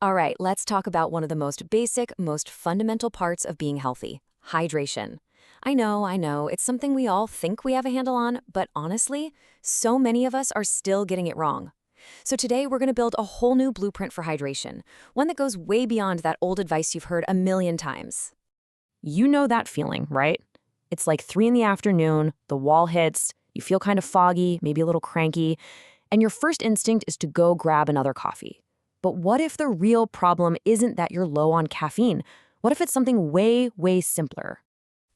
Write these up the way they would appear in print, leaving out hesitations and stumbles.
All right, let's talk about one of the most basic, most fundamental parts of being healthy: hydration. I know, it's something we all think we have a handle on, but honestly, so many of us are still getting it wrong. So today we're going to build a whole new blueprint for hydration, one that goes way beyond that old advice you've heard a million times. You know that feeling, right? It's like 3 in the afternoon, the wall hits, you feel kind of foggy, maybe a little cranky, and your first instinct is to go grab another coffee. But what if the real problem isn't that you're low on caffeine? What if it's something way, way simpler?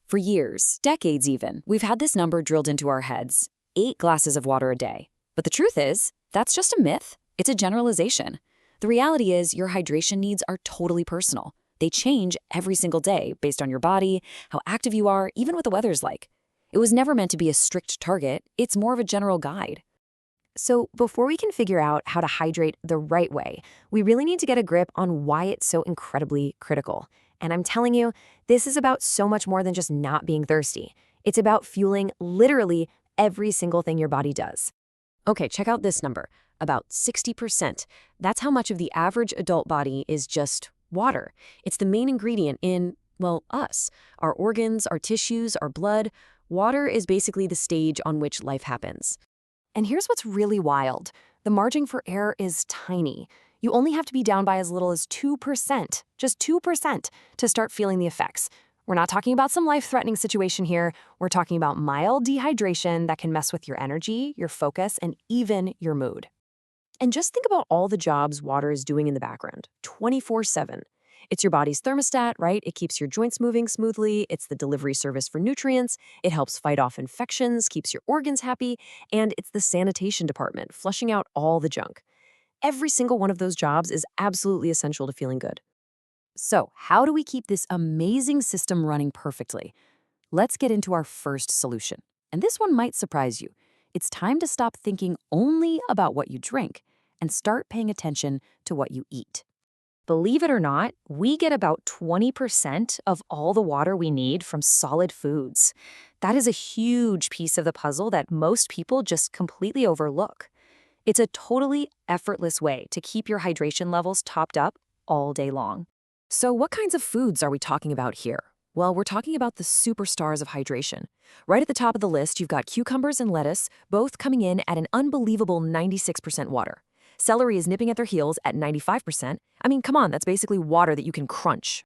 For years, decades even, we've had this number drilled into our heads: 8 glasses of water a day. But the truth is, that's just a myth. It's a generalization. The reality is, your hydration needs are totally personal. They change every single day based on your body, how active you are, even what the weather's like. It was never meant to be a strict target, it's more of a general guide. So, before we can figure out how to hydrate the right way, we really need to get a grip on why it's so incredibly critical. And I'm telling you, this is about so much more than just not being thirsty. It's about fueling literally every single thing your body does. Okay, check out this number: about 60%. That's how much of the average adult body is just water. It's the main ingredient in, well, us, our organs, our tissues, our blood. Water is basically the stage on which life happens. And here's what's really wild: the margin for error is tiny. You only have to be down by as little as 2%, just 2%, to start feeling the effects. We're not talking about some life-threatening situation here. We're talking about mild dehydration that can mess with your energy, your focus, and even your mood. And just think about all the jobs water is doing in the background, 24/7. It's your body's thermostat, right? It keeps your joints moving smoothly. It's the delivery service for nutrients. It helps fight off infections, keeps your organs happy, and it's the sanitation department, flushing out all the junk. Every single one of those jobs is absolutely essential to feeling good. So, how do we keep this amazing system running perfectly? Let's get into our first solution. And this one might surprise you. It's time to stop thinking only about what you drink and start paying attention to what you eat. Believe it or not, we get about 20% of all the water we need from solid foods. That is a huge piece of the puzzle that most people just completely overlook. It's a totally effortless way to keep your hydration levels topped up all day long. So what kinds of foods are we talking about here? Well, we're talking about the superstars of hydration. Right at the top of the list, you've got cucumbers and lettuce, both coming in at an unbelievable 96% water. Celery is nipping at their heels at 95%. I mean, come on, that's basically water that you can crunch.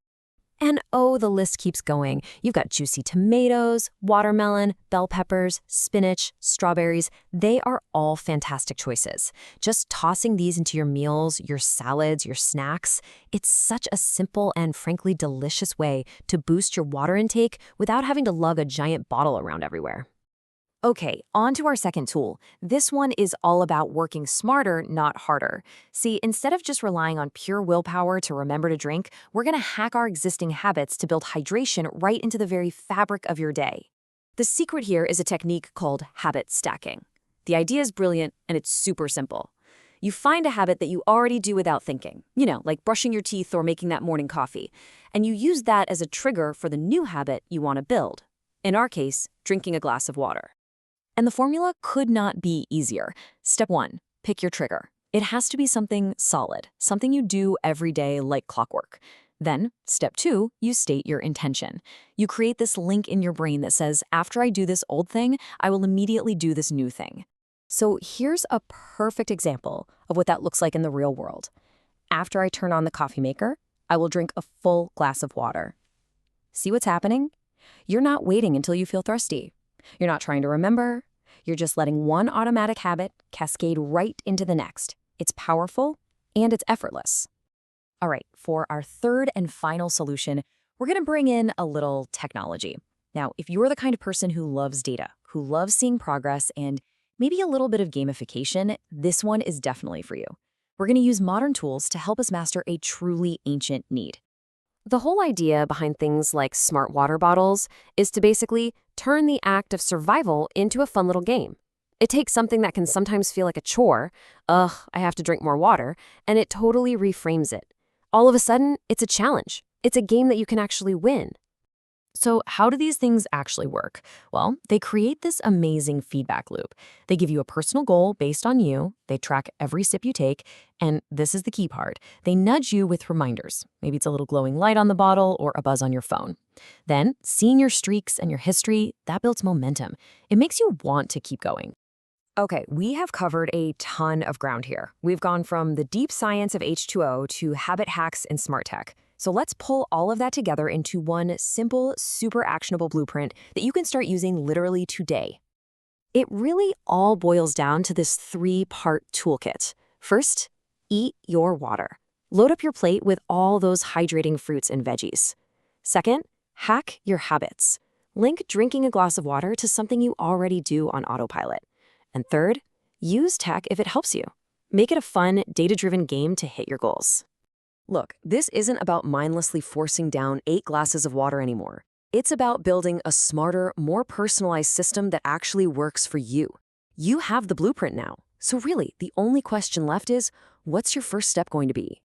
And oh, the list keeps going. You've got juicy tomatoes, watermelon, bell peppers, spinach, strawberries. They are all fantastic choices. Just tossing these into your meals, your salads, your snacks, it's such a simple and frankly delicious way to boost your water intake without having to lug a giant bottle around everywhere. Okay, on to our second tool. This one is all about working smarter, not harder. See, instead of just relying on pure willpower to remember to drink, we're going to hack our existing habits to build hydration right into the very fabric of your day. The secret here is a technique called habit stacking. The idea is brilliant and it's super simple. You find a habit that you already do without thinking, like brushing your teeth or making that morning coffee, and you use that as a trigger for the new habit you want to build. In our case, drinking a glass of water. And the formula could not be easier. Step 1, pick your trigger. It has to be something solid, something you do every day like clockwork. Then, step 2, you state your intention. You create this link in your brain that says, after I do this old thing, I will immediately do this new thing. So here's a perfect example of what that looks like in the real world. After I turn on the coffee maker, I will drink a full glass of water. See what's happening? You're not waiting until you feel thirsty. You're not trying to remember. You're just letting one automatic habit cascade right into the next. It's powerful and it's effortless. All right, for our third and final solution, we're going to bring in a little technology. Now, if you're the kind of person who loves data, who loves seeing progress, and maybe a little bit of gamification, this one is definitely for you. We're going to use modern tools to help us master a truly ancient need. The whole idea behind things like smart water bottles is to basically turn the act of survival into a fun little game. It takes something that can sometimes feel like a chore, I have to drink more water, and it totally reframes it. All of a sudden, it's a challenge. It's a game that you can actually win. So, how do these things actually work? Well, they create this amazing feedback loop. They give you a personal goal based on you, they track every sip you take, and this is the key part, they nudge you with reminders. Maybe it's a little glowing light on the bottle or a buzz on your phone. Then, seeing your streaks and your history, that builds momentum. It makes you want to keep going. Okay, we have covered a ton of ground here. We've gone from the deep science of H2O to habit hacks and smart tech. So let's pull all of that together into one simple, super actionable blueprint that you can start using literally today. It really all boils down to this three-part toolkit. First, eat your water. Load up your plate with all those hydrating fruits and veggies. Second, hack your habits. Link drinking a glass of water to something you already do on autopilot. And third, use tech if it helps you. Make it a fun, data-driven game to hit your goals. Look, this isn't about mindlessly forcing down 8 glasses of water anymore. It's about building a smarter, more personalized system that actually works for you. You have the blueprint now. So really, the only question left is, what's your first step going to be?